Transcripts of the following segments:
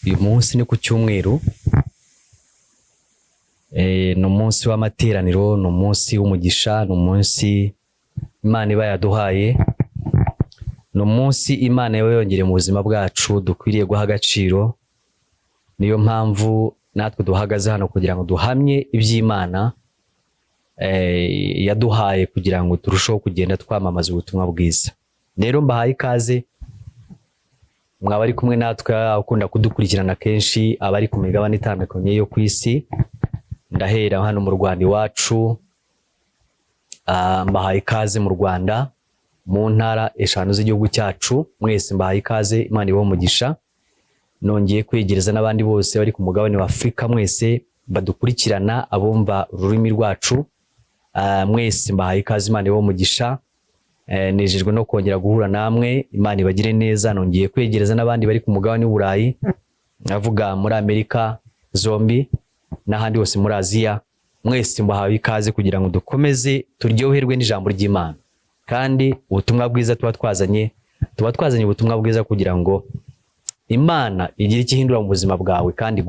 uyu munsi ni ku cyumweru, ni umunsi w'amateraniro, ni umunsi w'umugisha, ni umunsi Imana iba yaduhaye, ni umunsi Imana yawe yongere mu buzima bwacu dukwiriye guha agaciro. Niyo mpamvu natwe duhagaze hano kugira ngo duhamye iby'Imana yaduhaye kugira ngo turusheho kugenda twamamaza ubutumwa bwiza. Rero mbahaye ikaze mwaba ari kumwe natwe ukunda kudukurikirana kenshi, abari ku migabane itandukanye yo ku isi. Ndahera hano mu Rwanda iwacu, mbahaye ikaze mu Rwanda, mu ntara eshanu z'igihugu cyacu. Mwese mbahaye ikaze, Imana ibahe umugisha. Nongeye kwegereza n'abandi bose bari ku mugabane wa Afurika, mwese badukurikirana, abumva ururimi rwacu, mwese mbahaye ikaze, Imana ibahe umugisha. Nejejwe no kongera guhura namwe, Imana ibagire neza. Nongeye kwegereza n'abandi bari ku mugabane w'Uburayi, navuga muri Amerika zombi n'ahandi hose muri Aziya. Mwese mbahaye ikaze kugira ngo dukomeze turyoherwe n'ijambo ry'Imana. Kandi ubutumwa bwiza tuba twazanye ubutumwa bwiza kugira ngo Imana igire ikihindura mu buzima bwawe kandi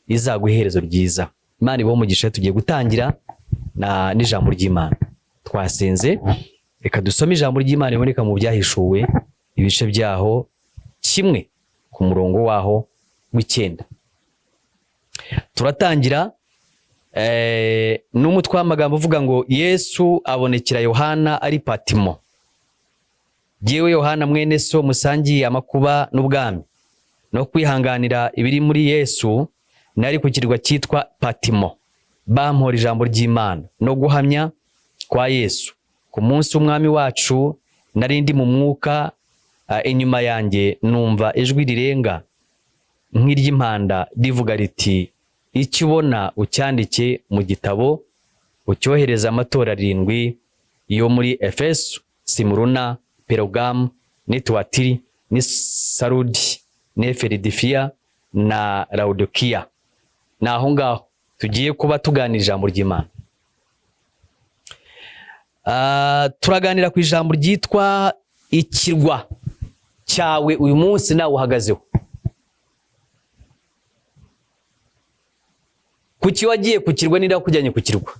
izaguhe iherezo ryiza. Imana ibahe umugisha. Tugiye gutangira n'ijambo ry'Imana. Twasenze, reka dusome ijambo ry'Imana riboneka mu Byahishuwe, ibice byaho kimwe ku murongo waho w'9. Turatangira n'umutwe w'amagambo uvuga ngo Yesu abonekera Yohana ari Patimo. Jyewe Yohana mwene so musangiye amakuba n'ubwami no kwihanganira ibiri muri Yesu, nari ku kirwa cyitwa Patimo, bampora ijambo ry'Imana no guhamya kwa Yesu. Ku munsi w'umwami wacu nari ndi mu mwuka, inyuma yanjye numva ijwi rirenga nk'iry'impanda rivuga riti, icyo ubona ucyandike mu gitabo, ucyohereza amatora 7 yo muri Efeso, Simuruna, Pergamu, Tuatiri, Sarudi, Filadelfiya na Laodikiya. Naho ngaho tugiye kuba tuganira ijambo ry'Imana. Turaganira ku ijambo ryitwa ikirwa cyawe uyu munsi nawe uhagazeho. Kuki wagiye ku kirwa nira kujyanye ku kirwa?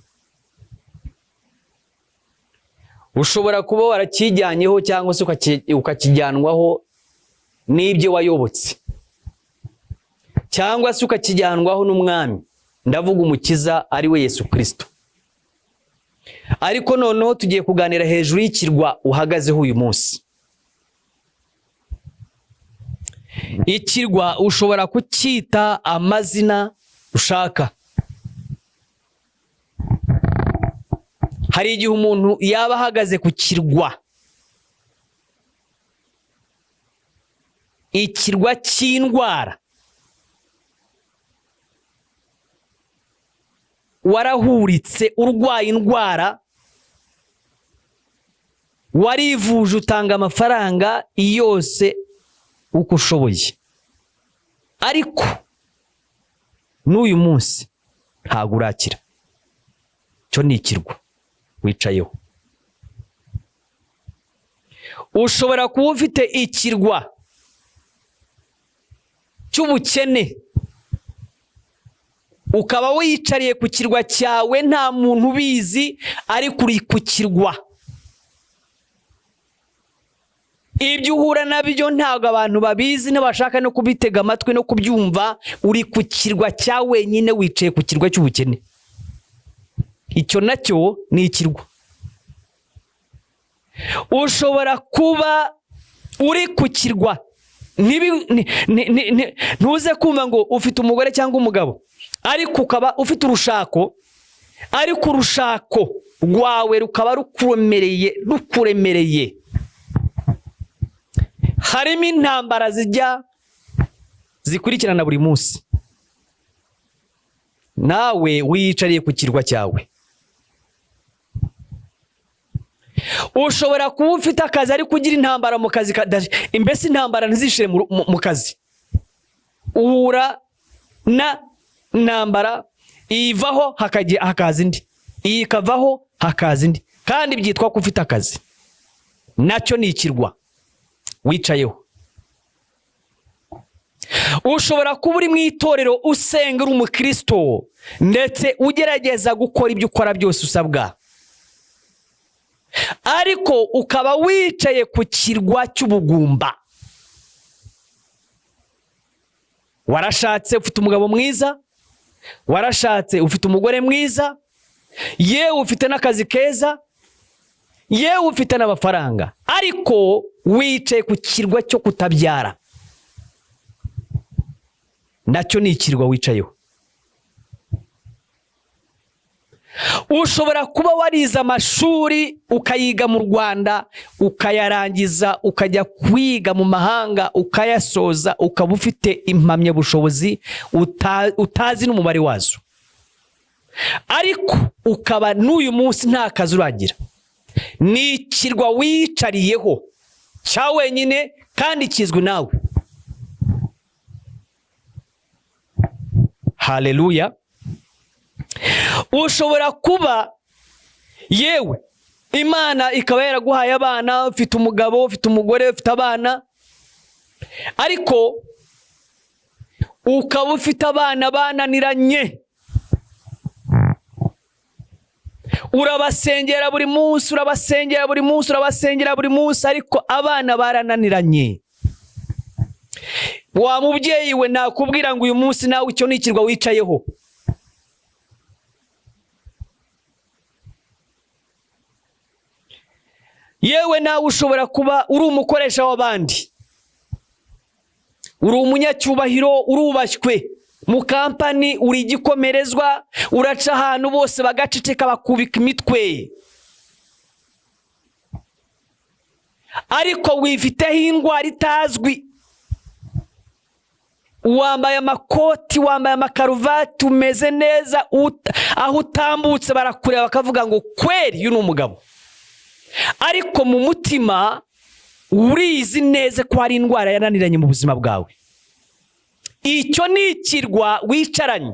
Ushobora kuba warakijyanyeho cyangwa se ukakijyanwaho n'ibyo wayobotse, cyangwa se ukakijyanwaho n'umwami, ndavuga umukiza ari we Yesu Kristo. Ariko noneho tugiye kuganira hejuru y'ikirwa uhagazeho uyu munsi. Ikirwa ushobora kucyita amazina ushaka. Hari igihe umuntu yaba ahagaze ku kirwa, ikirwa cy'indwara, warahuritse urwaye indwara, warivuje utanga amafaranga yose uko ushoboye, ariko n'uyu munsi ntabwo urakira. Cyo ni ikirwa wicayeho. Ushobora kuba ufite ikirwa cy'ubukene, ukaba wiyicariye ku kirwa cyawe nta muntu ubizi, ariko uri ku kirwa. Ibyo uhura nabyo ntabwo abantu babizi, ntibashaka no kubitega amatwi no kubyumva. Uri ku kirwa cya wenyine, wicaye ku kirwa cy'ubukene. Icyo nacyo ni ikirwa. Ushobora kuba uri ku kirwa, ntuze kumva ngo ufite umugore cyangwa umugabo, ariko ukaba ufite urushako, ariko urushako rwawe rukaba rukuremereye. Harimo intambara zikurikirana buri munsi, nawe wiyicariye ku kirwa cyawe. Ushobora kuba ufite akazi ariko ugira intambara mu kazi, mbese intambara ntizishire mu kazi. Uhura na intambara, ivaho hakaza indi, ikavaho hakaza indi, kandi byitwa ko ufite akazi. Nacyo ni ikirwa wicayeho. ushobora kuba uri mu itorero usenga uri umukristo ndetse ugerageza gukora ibyo ukora byose usabwa, ariko ukaba wicaye ku kirwa cy'ubugumba. Warashatse ufite umugabo mwiza, warashatse ufite umugore mwiza, yewe ufite n'akazi keza, yewe ufite n'amafaranga, ariko wicaye ku kirwa cyo kutabyara. Nacyo ni ikirwa wicayeho. Ushobora kuba warize amashuri ukayiga mu Rwanda, ukayarangiza, ukajya kwiga mu mahanga, ukayasoza, ukaba ufite impamyabushobozi utazi n'umubare wazo, ariko ukaba n'uyu munsi nta kazi uragira. Ni ikirwa wicariyeho cya wenyine kandi kizwi nawe. Haleluya. Ushobora kuba yewe Imana ikaba yaraguhaye abana, ufite umugabo, ufite umugore, ufite abana, ariko ukaba ufite abana bananiranye. Urabasengera buri munsi, urabasengera buri munsi, urabasengera buri munsi, ariko abana barananiranye. Wa mubyeyi we, nakubwira ngo uyu munsi nawe icyo ni ikirwa wicayeho. Yewe nawe ushobora kuba uri umukoresha w'abandi, uri umunyacyubahiro, urubashywe mu kampani, uri igikomerezwa, uraca ahantu bose bagaceceka bakubika imitwe, ariko wifiteho indwara itazwi. Wambaye amakoti, wambaye amakaruvati, umeze neza, aho utambutse barakureba bakavuga ngo kweri uyu ni umugabo, ariko mu mutima urizi neza ko hari indwara yananiranye mu buzima bwawe. Icyo ni ikirwa wicaranye.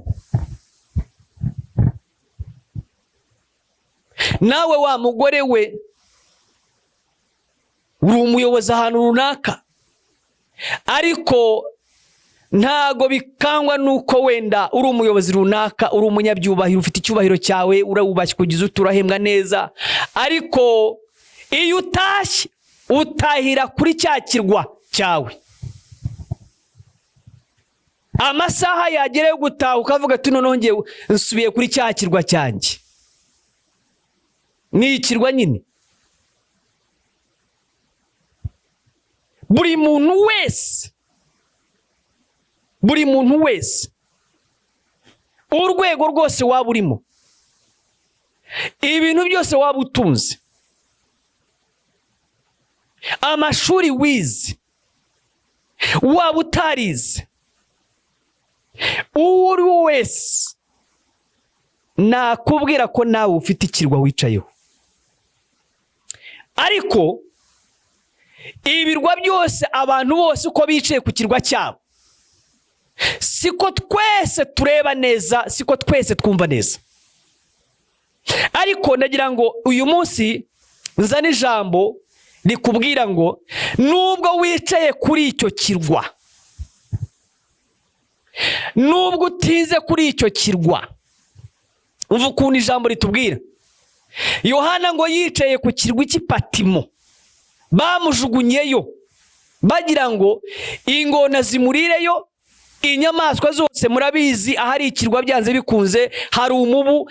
Nawe wa mugore we, uri umuyobozi ahantu runaka, ariko ntago bikangwa nuko wenda uri umuyobozi runaka, uri umunyabyubahiro, ufite icyubahiro cyawe, urabubashye kugeza uturahembwa neza, ariko iyo utashye utahira kuri cya kirwa cyawe. Amasaha yagera yo gutaha ukavuga ati none ngiye nsubiye kuri cya kirwa cyanjye. Ni ikirwa nyine. Buri muntu wese urwego rwose waba urimo, ibintu byose waba utunze, amashuri wize, waba utarize, uri wese, nakubwira ko nawe ufite ikirwa wicayeho. Ariko ibirwa byose, abantu bose uko bicaye ku kirwa cyabo, siko twese tureba neza, siko twese twumva neza. Ariko ndagira ngo uyu munsi nzane ijambo rikubwira ngo nubwo wicaye kuri icyo kirwa, nubwo utize kuri icyo kirwa, umva ukuntu ijambo ritubwira. Yohana ngo yicaye ku kirwa cy'Ipatimo, bamujugunyeyo bagira ngo ingona zimurireyo. Inyamaswa zose murabizi, ahari ikirwa byanze bikunze hari umubu,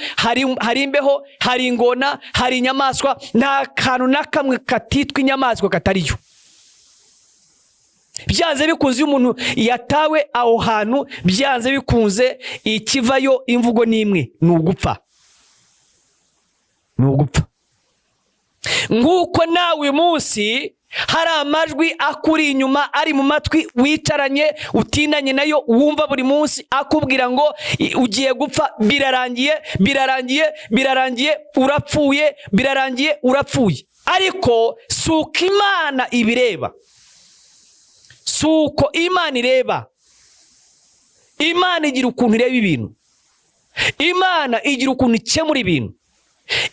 hari imbeho, hari ingona, hari inyamaswa. Nta kantu na kamwe katitwa inyamaswa katariyo. Byanze bikunze iyo umuntu yatawe aho hantu, byanze bikunze ikivayo imvugo n'imwe, ni ugupfa. Ni ugupfa. Nguko nawe uyu munsi hari amajwi akuri inyuma, ari mu matwi, wicaranye utinanye nayo, wumva buri munsi akubwira ngo ugiye gupfa, birarangiye, birarangiye, birarangiye, urapfuye, birarangiye, urapfuye. Ariko suko Imana ibireba, suko Imana ireba. Imana igira ukuntu ireba ibintu, Imana igira ukuntu ikemura ibintu,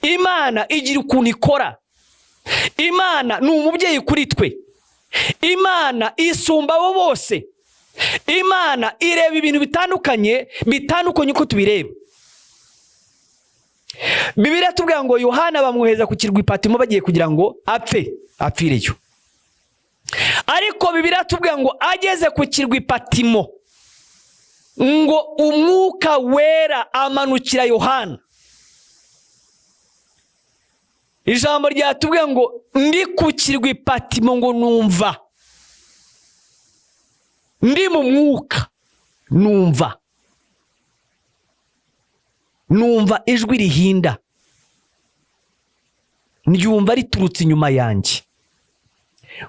Imana igira ukuntu ikora. Imana ni umubyeyi kuri twe. Imana isumba abo bose. Imana ireba ibintu bitandukanye uko tubireba. Bibiliya tubwira ngo Yohana bamwohereza ku kirwa Patimo bagiye kugira ngo apfireyo. Ariko Bibiliya tubwira ngo ageze ku kirwa Patimo ngo umwuka wera amanukira Yohana. Ijambo ryatubwira ngo ndi ku kirwa Patimo ngo numva, ndi mu mwuka numva ijwi rihinda, ndyumva riturutse inyuma yanjye,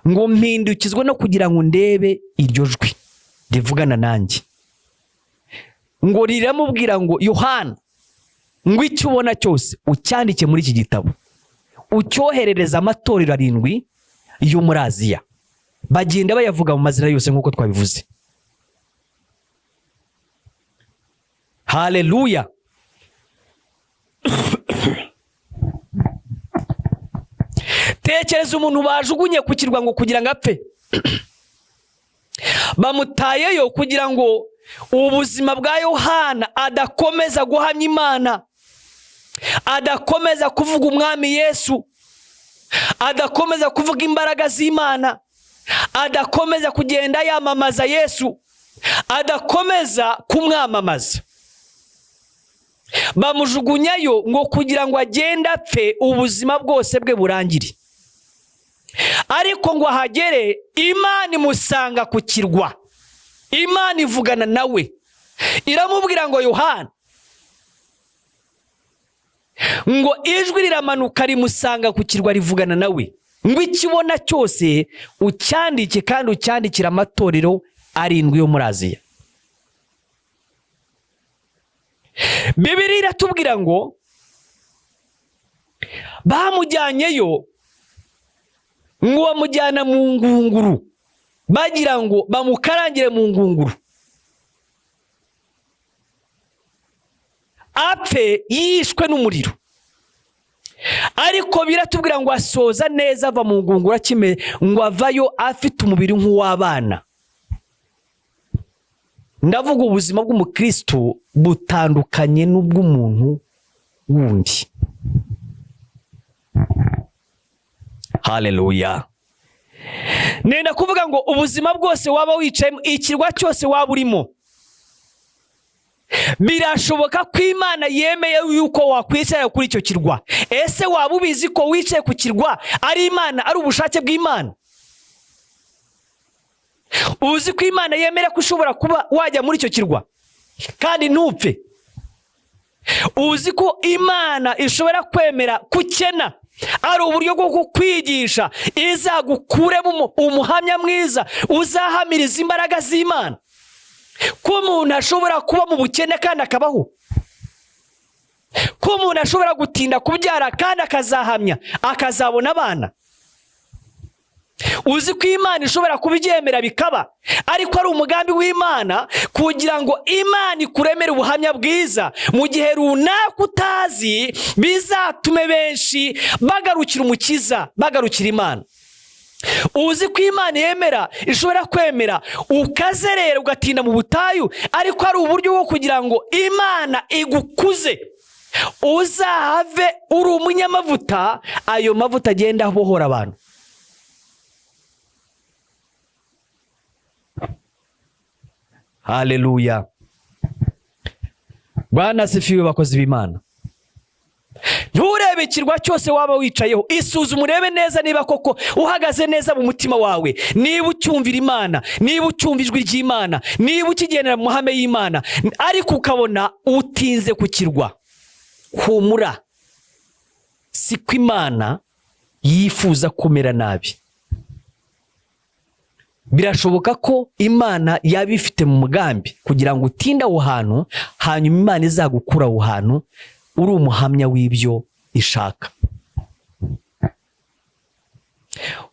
ngo mpindukizwe no kugira ngo ndebe iryo jwi rivugana nanjye. Ngo riramubwira ngo Yohana, ngo icyo ubona cyose ucyandike muri iki gitabo, ucyoherereza amatorero 7 yo muri Aziya, bagenda bayavuga mu mazina yose nk'uko twabivuze. Haleluya. Tekereza umuntu bajugunye ku kirwa ngo kugira ngo apfe. Bamutayeyo kugira ngo ubuzima bwa Yohana adakomeza guhamya Imana, adakomeza kuvuga umwami Yesu, adakomeza kuvuga imbaraga z'Imana, adakomeza kugenda yamamaza Yesu, adakomeza kumwamamaza. Bamujugunyayo ngo kugira ngo agende apfe, ubuzima bwose bwe burangire. Ariko ngo ahagere, Imana imusanga ku kirwa. Imana ivugana nawe, iramubwira ngo Yohana, ngo ijwi riramanuka rimusanga ku kirwa rivugana nawe, ngo ikibona cyose ucyandike kandi ucyandikira amatorero 7 yo muri Aziya. Bibiliya iratubwira ngo bamujyanyeyo, ngo bamujyana mu ngunguru, bagira ngo bamukarangire mu ngunguru apfe yishwe n'umuriro. Ariko biratubwira ngo asoza neza ava mu ngunguru akime, ngo avayo afite umubiri nk'uw'abana. Ndavuga ubuzima bw'umukristo butandukanye n'ubw'umuntu wundi. Haleluya. Nenda kuvuga ngo ubuzima bwose waba wicayemo, ikirwa cyose waba urimo, birashoboka ko Imana yemeye yuko wakwicara kuri icyo kirwa. Ese waba ubizi ko wicaye ku kirwa ari Imana, ari ubushake bw'Imana? Uzi ko Imana yemera ko ushobora kuba wajya muri icyo kirwa kandi ntupfe? Uzi ko Imana ishobora kwemera kukena ari uburyo bwo kukwigisha, izagukuremo umuhamya mwiza uzahamiriza imbaraga z'Imana? Ko umuntu ashobora kuba mu bukene kandi akabaho? Ko umuntu ashobora gutinda kubyara kandi akazahamya, akazabona abana? Uzi ko Imana ishobora kubyemera bikaba, ariko ari umugambi w'Imana kugira ngo Imana ikuremere ubuhamya bwiza mu gihe runaka utazi, bizatume benshi bagarukira umukiza, bagarukira Imana. Uzi ko Imana yemera, ishobora kwemera ukazerera ugatinda mu butayu, ariko ari uburyo bwo kugira ngo Imana igukuze, uzahave uri umunyamavuta, ayo mavuta agenda abohora abantu. Haleluya. Bwana sifiwe bakozi b'Imana. Nturebe ikirwa cyose waba wicayeho, isuzume urebe neza niba koko uhagaze neza mu mutima wawe, niba ucyumvira Imana, niba ucyumva ijwi ry'Imana, niba ukigendera mu mahame y'Imana. Ariko ukabona utinze ku kirwa, humura, siko Imana yifuza kumera nabi. Birashoboka ko Imana yaba ifite mu mugambi kugira ngo utinde aho hantu, hanyuma Imana izagukura aho hantu uri umuhamya w'ibyo ishaka.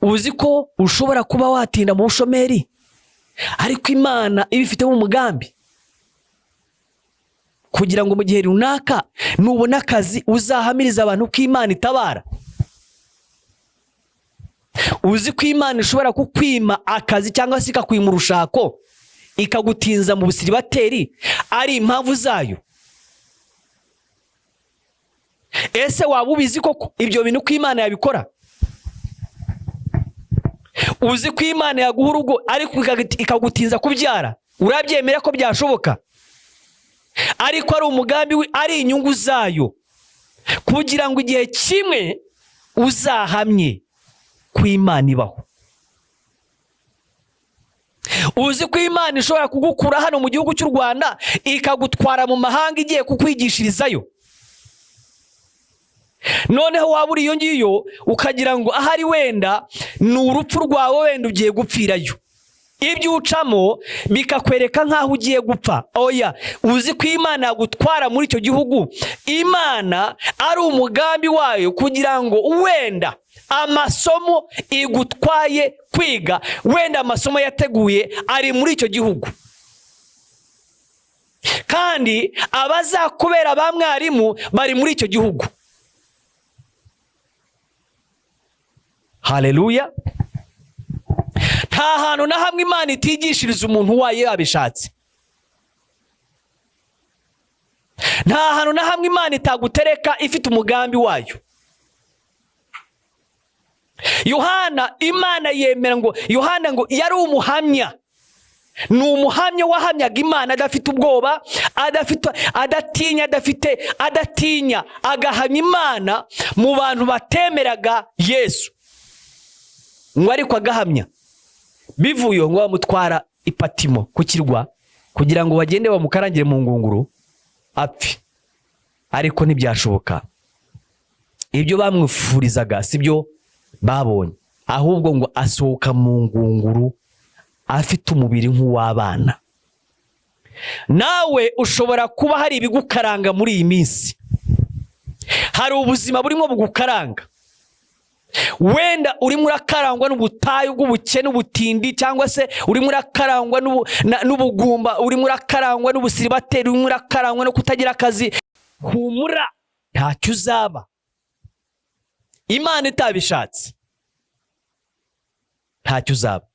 Uzi ko ushobora kuba watinda mu bushomeri, ariko Imana ibifitemo umugambi kugira ngo mu gihe runaka nubona akazi uzahamiriza abantu ko Imana itabara. Uzi ko Imana ishobora kukwima akazi cyangwa se ikakwima urushako, ikagutinza mu busiribateri ari impamvu zayo? Ese waba ubizi koko ibyo bintu ko Imana yabikora? Uzi ko Imana yaguha urugo ariko ikagutinza kubyara? Urabyemera ko byashoboka? Ariko ari umugambi ari inyungu zayo, kugira ngo igihe kimwe uzahamye ko Imana ibaho. Uzi ko Imana ishobora kugukura hano mu gihugu cy'u Rwanda ikagutwara mu mahanga igiye kukwigishirizayo? Noneho waba uri iyo ngiyo ukagira ngo ahari wenda ni urupfu rwawe, wenda ugiye gupfirayo. Ibyo ucamo bikakwereka nk'aho ugiye gupfa. Oya, uzi ko Imana yagutwara muri icyo gihugu, Imana ari umugambi wayo kugira ngo wenda amasomo igutwaye kwiga, wenda amasomo yateguye ari muri icyo gihugu, kandi abazakubera ba mwarimu bari muri icyo gihugu. Haleluya. Nta hantu na hamwe Imana itigishiriza umuntu wayo yabishatse. Nta hantu na hamwe Imana itagutereka ifite umugambi wayo. Yohana, Imana yemera ngo Yohana ngo yari umuhamya. Ni umuhamya wahamyaga Imana adafite ubwoba, adatinya, agahamya Imana mu bantu batemeraga Yesu. Ngo ariko agahamya bivuye ngo bamutwara ipatimo kukirwa kugira ngo bagende bamukarangire mu ngunguru apfe. Ariko ntibyashoboka. Ibyo bamwifurizaga sibyo babonye, ahubwo ngo asohoka mu ngunguru afite umubiri nk'uw'abana. Nawe ushobora kuba hari ibigukaranga muri iyi minsi. Hari ubuzima burimo bugukaranga. Wenda urimo urakarangwa n'ubutayu bw'ubukene, ubutindi, cyangwa se urimo urakarangwa n'ubugumba, urimo urakarangwa n'ubusiribateri, urimo urakarangwa no kutagira akazi. Humura, ntacyo uzaba Imana itabishatse. Ntacyo uzaba.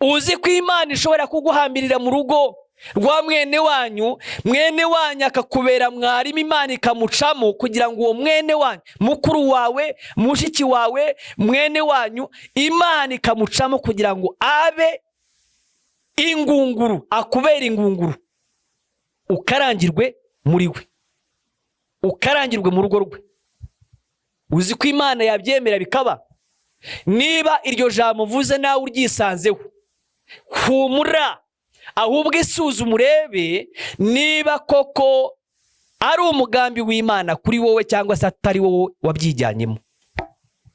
Uzi ko Imana ishobora kuguhambirira mu rugo rwa mwene wanyu akakubera mwarimu, Imana ikamucamo kugira ngo uwo mwene wanyu, mukuru wawe, mushiki wawe, mwene wanyu, Imana ikamucamo kugira ngo abe ingunguru, akubera ingunguru, ukarangirwe muri we, ukarangirwe mu rugo rwe. Uzi ko Imana yabyemera bikaba? Niba iryo jambo uvuze nawe uryisanzeho, humura, ahubwo isuzume urebe niba koko ari umugambi w'Imana kuri wowe cyangwa se atari wowe wabyijyanyemo.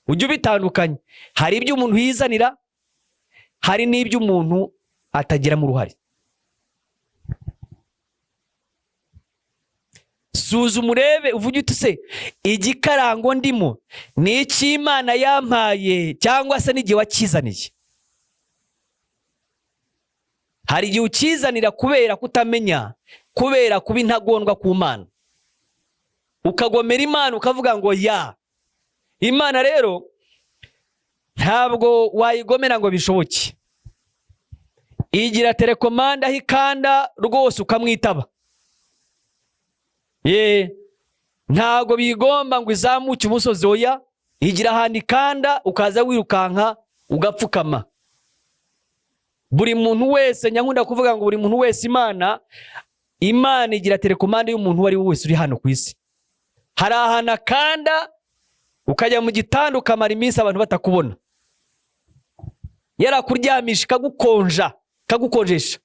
Ujye ubitandukanye. Hari ibyo umuntu yizanira, hari n'ibyo umuntu atagiramo uruhare. Suzuma urebe, uvuge uti se igikarango ndimo ni iki Imana yampaye cyangwa se n'igihe wakizaniye? Hari igihe ukizanira kubera kutamenya, kubera kuba intagondwa ku Mana, ukagomera Imana ukavuga ngo ya Imana rero ntabwo wayigomera ngo bishoboke. Igira telekomanda aho ikanda rwose ukamwitaba. Ntago bigomba ngo izamuke umusozi, oya, igira ahantu ikanda ukaza wirukanka ugapfukama. Buri muntu wese, nyankunda kuvuga ngo buri muntu wese Imana igira telekomanda y'umuntu wari wese uri hano ku isi. Hari ahantu akanda ukajya mu gitanda ukamara iminsi abantu batakubona. Yarakuryamisha kagukonjesha.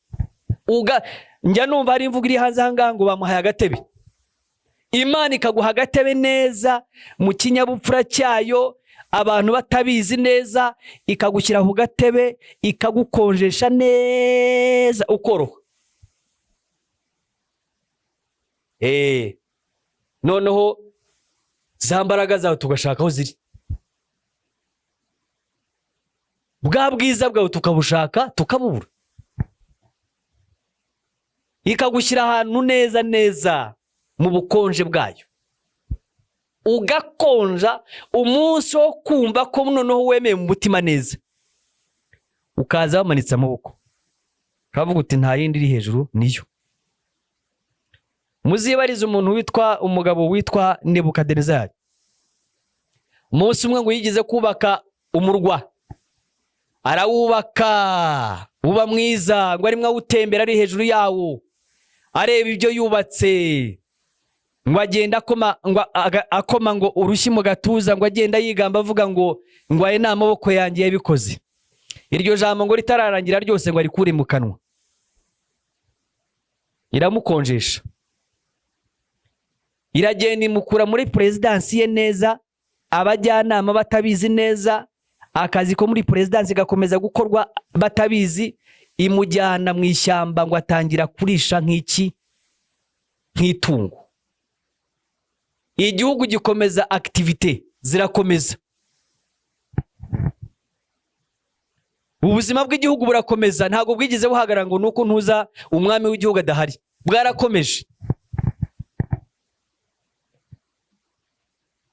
Njya numva hari imvugo iri hanze ahangaha ngo bamuhaye agatebe. Imana ikaguha agatebe neza mu kinyabupfura cyayo, abantu batabizi neza, ikagushyira ku gatebe ikagukonjesha neza ukoroha. Noneho za mbaraga zawe tugashaka aho ziri, bwa bwiza bwawe tukabushaka tukabubura. Ikagushyira ahantu neza neza mu bukonje bwayo, ugakonja umunsi wo kumva ko noneho wemeye mu mutima neza. Ukaza wamanitse amaboko uravuga uti nta yindi iri hejuru niyo. Muzibarize umugabo witwa Nebukadinezari. Umunsi umwe ngo yigeze kubaka umurwa, arawubaka uba mwiza, ngo arimwe awutembera ari hejuru yawo areba ibyo yubatse, ngo agenda akoma ngo urushyi mu gatuza, ngo agenda yigamba avuga ngo aye ni amaboko yanjye yabikoze. Iryo jambo ngo ritararangira ryose ngo arikure mu kanwa, iramukonjesha, iragenda imukura muri perezidansi ye neza, abajyanama batabizi neza, akazi ko muri perezidansi gakomeza gukorwa batabizi, imujyana mu ishyamba ngo atangira kurisha nk'itungo. Igihugu gikomeza activite zirakomeza, ubuzima bw'igihugu burakomeza, ntabwo bwigize buhagarara ngo nuko ntuza umwami w'igihugu adahari, bwarakomeje.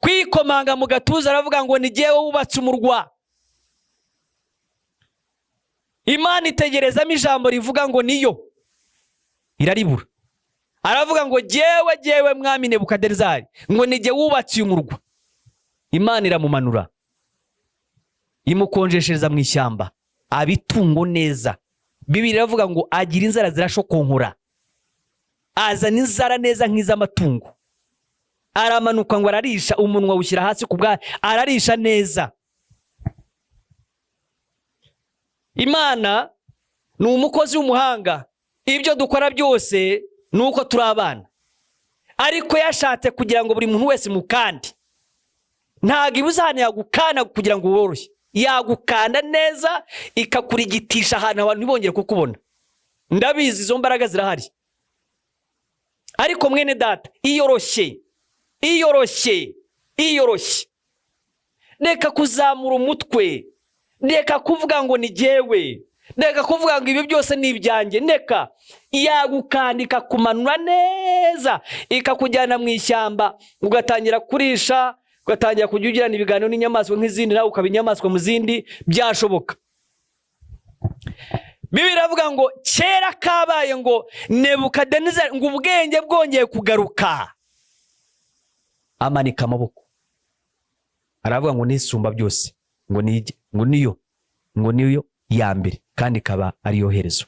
Kwikomanga mu gatuza aravuga ngo ni jyewe wubatse umurwa. Imana itegerezamo ijambo rivuga ngo niyo, iraribura. Aravuga ngo jyewe mwami Nebukadinezari, ngo ni jye wubatse uyu murwa. Imana iramumanura, imukonjeshereza mu ishyamba, abitungo neza. Bibiliya iravuga ngo agira inzara zirashokonkora, azana inzara neza nk'iz'amatungo. Aramanuka ngo ararisha, umunwa awushyira hasi kubwa, ararisha neza. Imana ni umukozi w'umuhanga, ibyo dukora byose nuko turi abana, ariko yashatse kugira ngo buri muntu wese mukandi. Ntabwo ibuzane yagukana kugira ngo woroshye, yagukanda neza ikakurigitisha ahantu abantu ntibongere kukubona. Ndabizi izo mbaraga zirahari, ariko mwene data, iyoroshye. Reka kuzamura umutwe, reka kuvuga ngo ni jyewe, reka kuvuga ngo ibi byose ni ibyanjye. Reka yagukanda ikakumanura neza, ikakujyana mu ishyamba, ugatangira kurisha, ugatangira kujya ugirana ibiganiro n'inyamaswa nk'izindi, nawe ukaba inyamaswa mu zindi byashoboka. Bibiliya iravuga ngo kera kabaye ngo Nebukadinezari ngo ubwenge bwongeye kugaruka, amanika amaboko, aravuga ngo nisumba byose, ngo niyo ya mbere kandi ikaba ariyo herezo,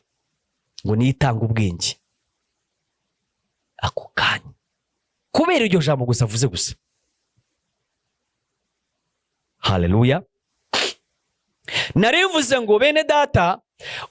ngo niyitanga ubwenge. Ako kanya kubera iryo jambo gusa avuze gusa. Haleluya. Narivuze ngo bene data,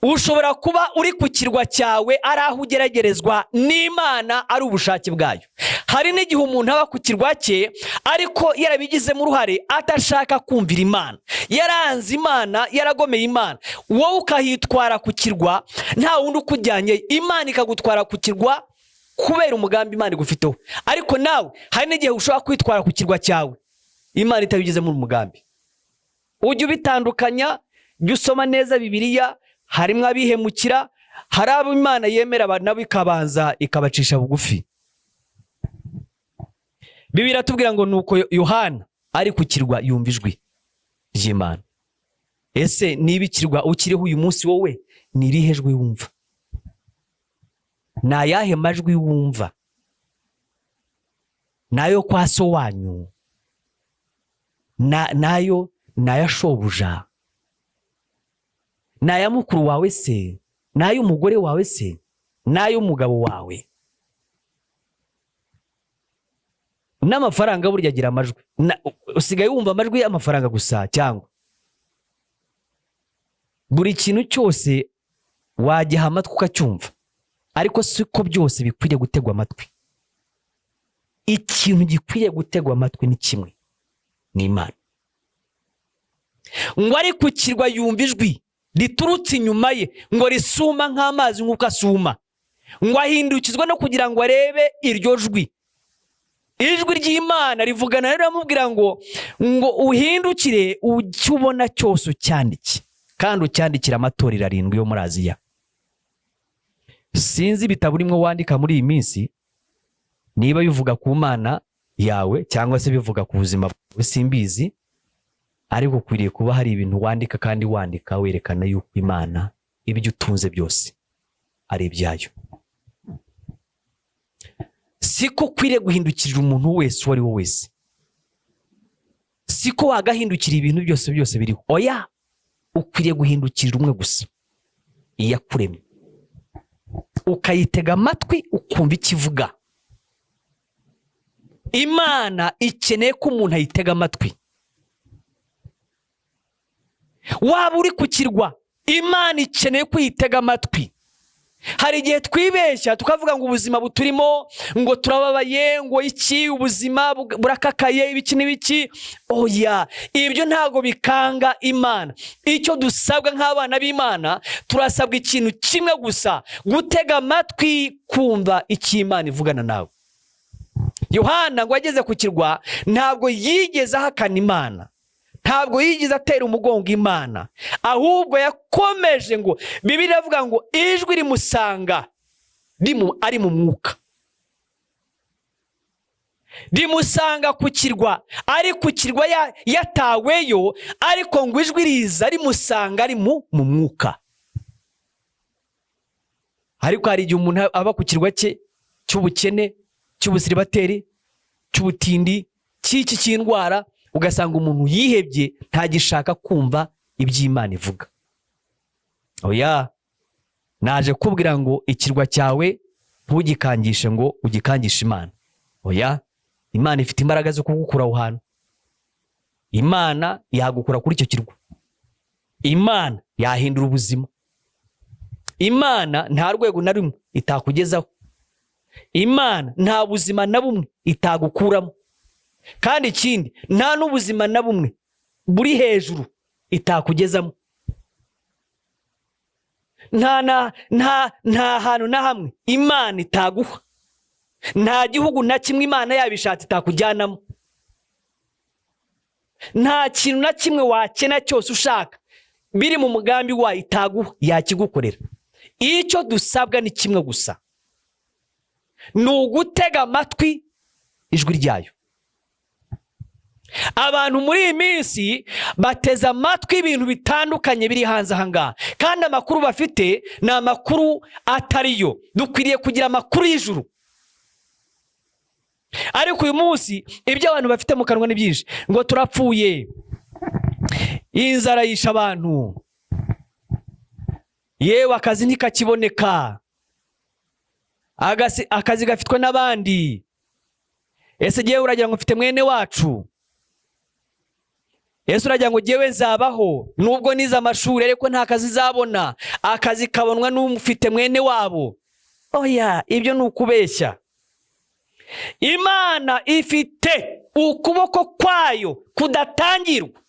ushobora kuba uri ku kirwa cyawe ari aho ugeragerezwa n'Imana, ari ubushake bwayo. Hari n'igihe umuntu aba ku kirwa cye ariko yarabigizemo uruhare, atashaka kumvira Imana, yaranze Imana, yaragomeye Imana. Wowe ukahitwara ku kirwa nta wundi ukujyanye, Imana ikagutwara ku kirwa kubera umugambi Imana igufiteho. Ariko nawe hari n'igihe ushobora kwitwara ku kirwa cyawe Imana itabigizemo umugambi. Ujye ubitandukanya, jya usoma neza Bibiliya. Harimo abihemukira, hari abo Imana yemera abantu nabo ikabanza ikabacisha bugufi. Bibiliya iratubwira ngo nuko Yohana ari ku kirwa yumva ijwi ry'Imana. Ese niba ikirwa ukiriho uyu munsi, wowe ni irihe jwi wumva? Ni ayahe majwi wumva? Nayo kwa so wanyu? Nayo naya shobuja? Naya mukuru wawe se? Nayo umugore wawe se? Nayo umugabo wawe? N'amafaranga burya agira amajwi. Usigaye wumva amajwi y'amafaranga gusa cyangwa buri kintu cyose wagiha amatwi ukacyumva? Ariko siko byose bikwiriye gutegwa amatwi. Ikintu gikwiriye gutegwa amatwi ni kimwe, ni Imana. Ngo ari ku kirwa yumva ijwi riturutse inyuma ye, ngo risuma nk'amazi nk'uko asuma, ngo ahindukizwa no kugira ngo arebe iryo jwi. Ijwi ry'Imana rivugana rero, amubwira ngo uhindukire ujye ubona cyose ucyandike, kandi ucyandikira amatorero 7 yo muri Aziya. Sinzi ibitabo urimo wandika muri iyi minsi niba bivuga ku Mana yawe cyangwa se bivuga ku buzima bwawe, simbizi, ariko ukwiriye kuba hari ibintu wandika, kandi wandika werekana yuko Imana ibyo utunze byose ari ibyayo. Siko ukwiriye guhindukirira umuntu wese uwo ari we wese, siko wagahindukira ibintu byose biriho. Oya, ukwiriye guhindukirira umwe gusa, iyakuremye, ukayitega amatwi ukumva ikivuga. Imana ikeneye ko umuntu ayitega amatwi. Waba uri kukirwa, Imana ikeneye ko uyitega amatwi. Hari igihe twibeshya tukavuga ngo ubuzima buturimo, ngo turababaye, ngo iki, ubuzima burakakaye, ibiki n'ibiki. Oya, ibyo ntago bikanga Imana. Icyo dusabwa nk'abana b'Imana, turasabwa ikintu kimwe gusa, gutega amatwi kumva icyo Imana ivugana nawe. Yohana ngo ageze ku kirwa ntabwo yigeze ahakana Imana, ntabwo yigeze atera umugongo Imana, ahubwo yakomeje. Ngo Bibiliya iravuga ngo ijwi rimusanga ari mu mwuka, rimusanga ku kirwa, ari ku kirwa yataweyo, ariko ngo ijwi riza rimusanga ari mu mwuka. Ariko hari igihe umuntu aba ku kirwa cye cy'ubukene, cy'ubusiribateri, cy'ubutindi, cy'iki cy'indwara, ugasanga umuntu yihebye, ntagishaka kumva iby'Imana ivuga. Oya, naje kubwira ngo ikirwa cyawe ntugikangishe ngo ugikangishe Imana. Oya, Imana ifite imbaraga zo kugukura aho hantu. Imana yagukura kuri icyo kirwa. Imana yahindura ubuzima. Imana nta rwego na rumwe itakugezaho. Imana nta buzima na bumwe itagukuramo. Kandi ikindi, nta n'ubuzima na bumwe buri hejuru itakugezamo. Nta hantu na hamwe Imana itaguha. Nta gihugu na kimwe Imana yabishatse itakujyanamo. Nta kintu na kimwe wakena cyose ushaka biri mu mugambi wayo itaguha, yakigukorera. Icyo dusabwa ni kimwe gusa, ni ugutega amatwi ijwi ryayo. Abantu muri iyi minsi bateze amatwi ibintu bitandukanye biri hanze aha ngaha, kandi amakuru bafite ni amakuru atariyo. Dukwiriye kugira amakuru y'ijuru. Ariko uyu munsi ibyo abantu bafite mu kanwa ni byinshi. Ngo turapfuye, inzara yisha abantu, yewe akazi ntikakiboneka, akazi gafitwe n'abandi. Ese jyewe uragira ngo mfite mwene wacu? Yesu uragira ngo jyewe nzabaho nubwo nize amashuri ariko nta kazi nzabona, akazi kabonwa n'umufite mwene wabo? Oya, ibyo ni ukubeshya. Imana ifite ukuboko kwayo kudatangirwa.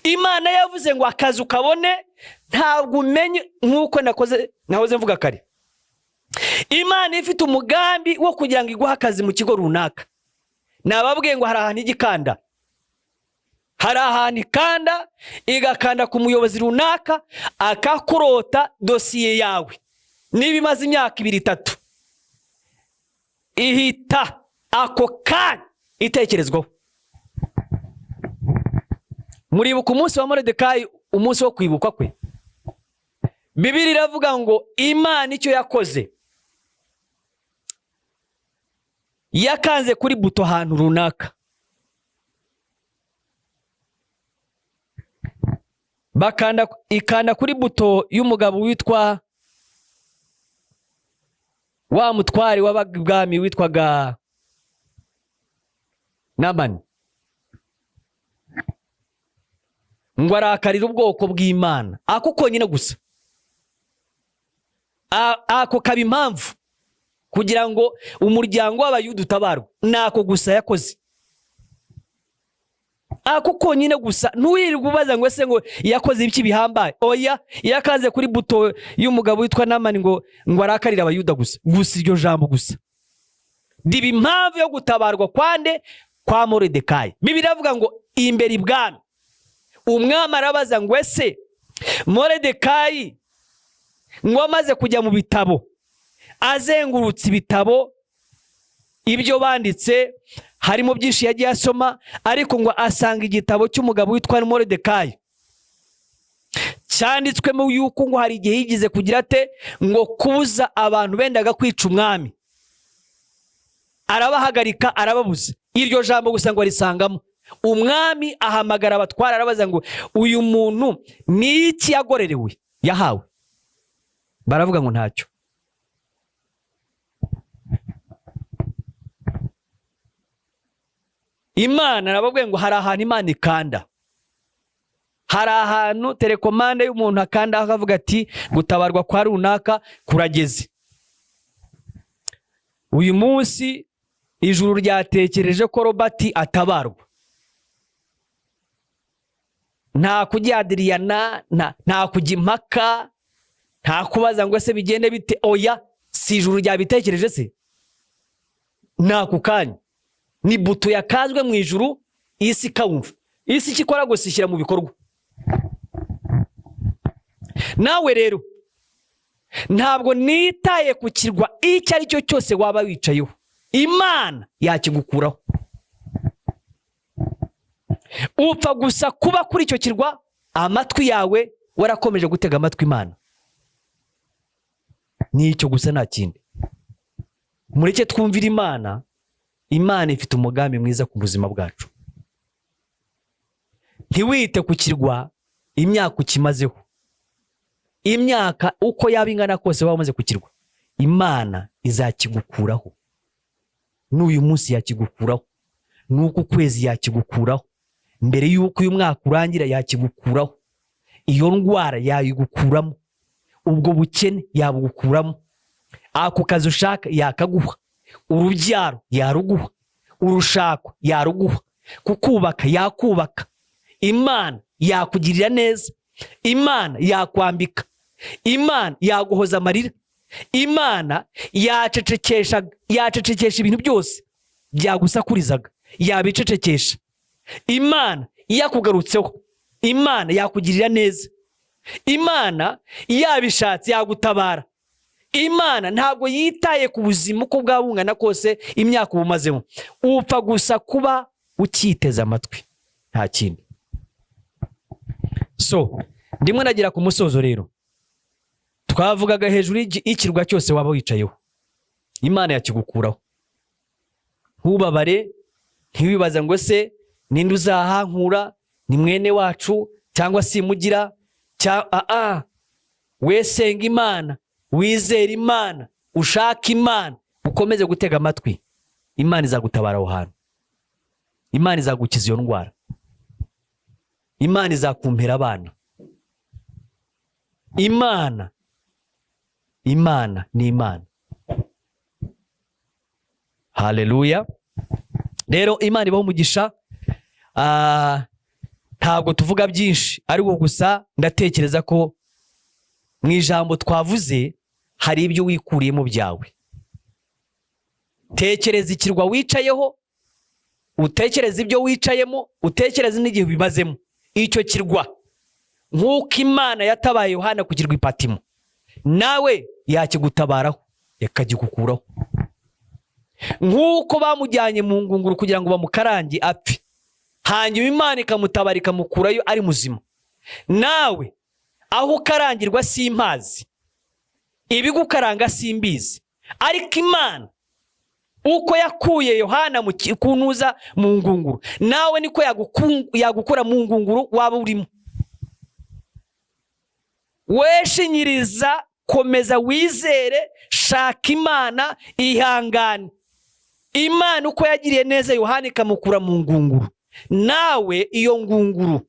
Imana yavuze ngo akazi ukabone, ntabwo umenye, nk'uko nahoze mvuga kare. Imana ifite umugambi wo kugira ngo iguhe akazi mu kigo runaka. Nababwiye ngo hari ahantu igikanda, hari ahantu ikanda, igakanda ku muyobozi runaka, akakurota dosiye yawe niba imaze imyaka 2-3, ihita ako kanya itekerezwaho. Muribuka umunsi wa Moridekayi, umunsi wo kwibukwa kwe? Bibiliya iravuga ngo Imana icyo yakoze, yakanze kuri buto ahantu runaka, ikanda kuri buto y'umugabo witwa wa mutwari w'ababwami witwaga Namani, ngo arakarira ubwoko bw'Imana. Ako konyine gusa, ako kaba impamvu kugira ngo umuryango w'Abayuda utabarwe. Nako gusa yakoze, ako konyine gusa. Ntuyirirwe ubaza ngo ese ngo yakoze ibiki bihambaye. Oya, yakanze kuri buto y'umugabo witwa Namani ngo arakarira Abayuda gusa. Iryo jambo gusa riba impamvu yo gutabarwa kwande? Kwa Moridekayi. Bibiliya iravuga ngo imbere ibwami umwami arabaza ngo ese Moridekayi ngo amaze kujya mu bitabo, azengurutse ibitabo, ibyo banditse harimo byinshi yagiye asoma, ariko ngo asanga igitabo cy'umugabo witwa Moridekayi cyanditswemo yuko ngo hari igihe yigize kugira ate ngo kubuza abantu bendaga kwica umwami, arabahagarika arababuza. Iryo jambo gusa ngo arisangamo. Umwami ahamagara abatwara arabaza ngo uyu muntu ni iki yagorerewe yahawe? Baravuga ngo ntacyo. Imana arababwiye ngo hari ahantu Imana ikanda, hari ahantu telekomande y'umuntu akanda akavuga ati gutabarwa kwa runaka kurageze. Uyu munsi ijuru ryatekereje ko Robert atabarwa. Nta kujyadiriyana, nta kujya impaka, nta kubaza ngo ese bigende bite. Oya, si ijuru ryabitekereje se? Nako kanya ni buto yakazwe mu ijuru, isi kawumva. Isi ikikora gusa ishyira mu bikorwa. Nawe rero ntabwo nitaye ku kirwa icyo ari cyo cyose waba wicayeho, Imana yakigukuraho. Upfa gusa kuba kuri icyo kirwa amatwi yawe warakomeje gutega amatwi Imana. Ni icyo gusa, nta kindi. Mureke twumvira Imana. Imana ifite umugambi mwiza ku buzima bwacu. Ntiwite ku kirwa imyaka ukimazeho. Imyaka uko yaba ingana kose waba umaze ku kirwa, Imana izakigukuraho. N'uyu munsi yakigukuraho, n'uku kwezi yakigukuraho, mbere y'uko uyu mwaka urangira yakigukuraho. Iyo ndwara yayigukuramo, ubwo bukene yabugukuramo, ako kazi ushaka yakaguha, urubyaro yaruguha, urushako yaruguha, kukubaka yakubaka. Imana yakugirira neza, Imana yakwambika, Imana yaguhoza amarira, Imana yacecekesha ibintu byose byagusakurizaga, yabicecekesha. Imana yakugarutseho, Imana yakugirira neza, Imana yabishatse yagutabara. Imana ntabwo yitaye ku buzima uko bwabungana kose imyaka ubumazemo. Upfa gusa kuba ukiteza amatwi, nta kindi. So ndimwe nagira ku musozo rero. Twavugaga hejuru y'ikirwa cyose waba wicayeho, Imana yakigukuraho. Ntubabare, ntiwibaza ngo se ninde uzahankura, ni mwene wacu cyangwa simugira. We senga Imana, wizera Imana, ushaka Imana, ukomeze gutega amatwi. Imana izagutabara aho hantu. Imana izagukiza iyo ndwara. Imana izakumpera abana. Imana ni Imana. Haleluya. Rero Imana ibaho umugisha. Ntabwo tuvuga byinshi, ariko gusa ndatekereza ko mu ijambo twavuze hari ibyo wikuriyemo byawe. Tekereza ikirwa wicayeho, utekereza ibyo wicayemo, utekereza n'igihe bimazemo. Icyo kirwa nk'uko Imana yatabaye Yohana ku kirwa Patimo, nawe yakigutabaraho, yakagikukuraho. Nk'uko bamujyanye mu ngunguru kugira ngo bamukarange apfe, hanyuma Imana ikamutabara ikamukurayo ari muzima. Nawe aho ukarangirwa simpazi, ibigukaranga simbizi, ariko Imana uko yakuye Yohana kunuza mu ngunguru, nawe niko yagukura mu ngunguru waba urimo. Weshinyiriza, komeza wizere, shaka Imana, ihangane. Imana uko yagiriye neza Yohana ikamukura mu ngunguru, nawe iyo ngunguru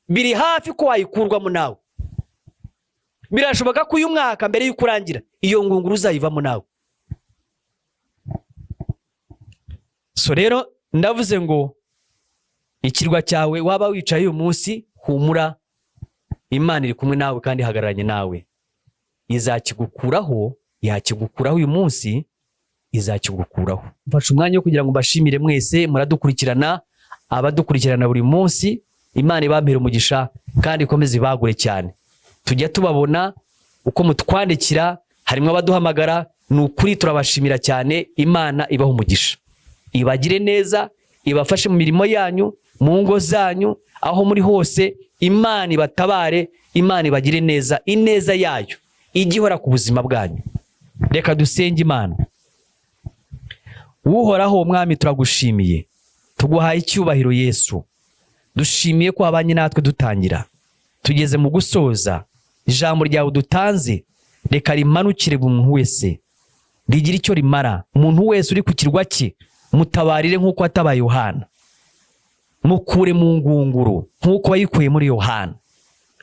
biri hafi ko wayikurwamo nawe. Birashoboka ko uyu mwaka mbere y'uko urangira iyo ngunguru uzayivamo nawe. So rero ndavuze ngo ikirwa cyawe waba wicaye uyu munsi, humura, Imana iri kumwe nawe kandi ihagararanye nawe. Izakigukuraho, yakigukuraho uyu munsi, izakigukuraho. Mfashe umwanya wo kugira ngo mbashimire mwese muradukurikirana, abadukurikirana buri munsi. Imana ibampere umugisha kandi ikomeze ibagure cyane. Tujya tubabona uko mutwandikira, harimo abaduhamagara, ni ukuri turabashimira cyane. Imana ibaha umugisha, ibagire neza, ibafashe mu mirimo yanyu, mu ngo zanyu, aho muri hose. Imana ibatabare, Imana ibagire neza, ineza yayo ijye ihora ku buzima bwanyu. Reka dusenge Imana. Uhoraho Mwami, turagushimiye, tuguhaye icyubahiro Yesu. Dushimiye ko wabanye natwe dutangira, tugeze mu gusoza. Ijambo ryawe dutanze reka rimanukire buri muntu wese, rigira icyo rimara. Umuntu wese uri ku kirwa cye mutabarire nk'uko watabaye Yohana, mukure mu ngunguru nk'uko wayikuye muri Yohana,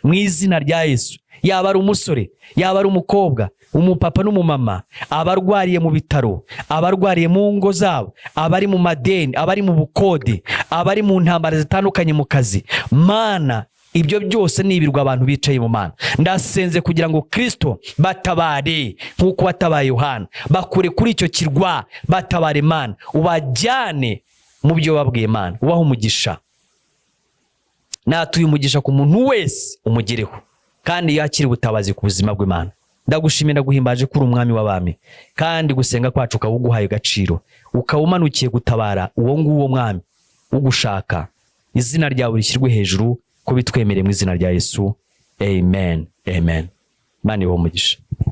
mu izina rya Yesu. Yaba ari umusore, yaba ari umukobwa, umupapa n'umumama, abarwariye mu bitaro, abarwariye mu ngo zabo, abari mu madeni, abari mu bukode, abari mu ntambara zitandukanye mu kazi, Mana, ibyo byose nibirwa abantu bicaye mu Mana. Ndasenze kugira ngo Kristo batabare nk'uko watabaye Yohana, bakure kuri icyo kirwa, batabare Mana, ubajyane mu byo wabwiye Mana. Ubaho umugisha, natuye umugisha ku muntu wese umugereho, kandi yakire ubutabazi ku buzima bw'Imana. Ndagushimira, guhimbaje kuri umwami w'abami, kandi gusenga kwacu ukabuguhaye agaciro, ukawumanukiye gutabara uwo nguwo mwami ugushaka. Izina ryawe rishyirwe hejuru, ko bitwemereye mu izina rya Yesu. Amen. Amen. Imana ibahe umugisha.